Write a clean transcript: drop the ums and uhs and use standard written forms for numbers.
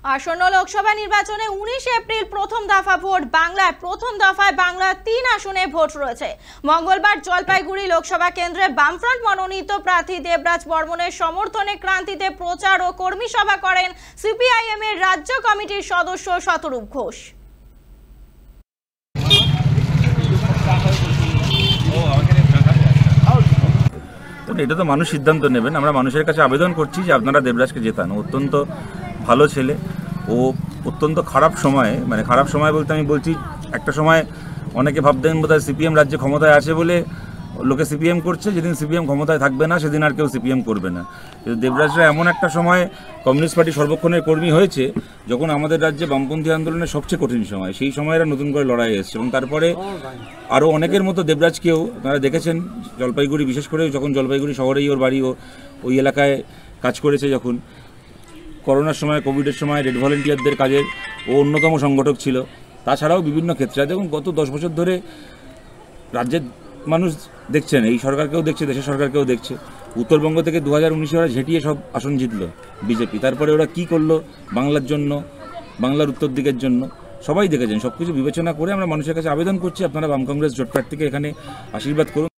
আসন্ন লোকসভা নির্বাচনে 19 এপ্রিল প্রথম দফা ভোট বাংলায়। প্রথম দফায় বাংলার 3 আসনে ভোট রয়েছে। মঙ্গলবার জলপাইগুড়ি লোকসভা কেন্দ্রে বামফ্রন্ট মনোনীত প্রার্থী দেবরাজ বর্মনের সমর্থনে ক্রান্তিতে প্রচার ও কর্মী সভা করেন সিপিআইএম এর রাজ্য কমিটির সদস্য শতরূপ ঘোষ। এটা তো মানুষ সিদ্ধান্ত নেবেন। আমরা মানুষের কাছে আবেদন করছি যে আপনারা দেবরাজকে জেতান। অত্যন্ত ভালো ছেলে। ও অত্যন্ত খারাপ সময়ে, মানে খারাপ সময় বলতে আমি বলছি, একটা সময় অনেকে ভাবতেন বোধহয় সিপিএম রাজ্যে ক্ষমতায় আছে বলে লোকে সিপিএম করছে, যেদিন সিপিএম ক্ষমতায় থাকবে না সেদিন আর কেউ সিপিএম করবে না। কিন্তু দেবরাজরা এমন একটা সময় কমিউনিস্ট পার্টি সর্বক্ষণের কর্মী হয়েছে যখন আমাদের রাজ্যে বামপন্থী আন্দোলনের সবচেয়ে কঠিন সময়, সেই সময়েরা নতুন করে লড়াই এসছে। এবং তারপরে আরও অনেকের মতো দেবরাজকেও আপনারা দেখেছেন জলপাইগুড়ি, বিশেষ করে যখন জলপাইগুড়ি শহরেই ওর বাড়ি, ওই এলাকায় কাজ করেছে। যখন করোনার সময়, কোভিডের সময় রেড ভলেন্টিয়ারদের কাজের ও অন্যতম সংগঠক ছিল। তাছাড়াও বিভিন্ন ক্ষেত্রে দেখুন গত 10 বছর ধরে রাজ্যের মানুষ দেখছেন, এই সরকারকেও দেখছে, দেশের সরকারকেও দেখছে। উত্তরবঙ্গ থেকে 2019-এ ওরা ঝেঁটিয়ে সব আসন জিতলো বিজেপি। তারপরে ওরা কি করলো বাংলার জন্য, বাংলার উত্তর দিকের জন্য সবাই দেখেছেন। সব কিছু বিবেচনা করে আমরা মানুষের কাছে আবেদন করছি আপনারা বাম কংগ্রেস জোট প্রার্থীকে এখানে আশীর্বাদ করুন।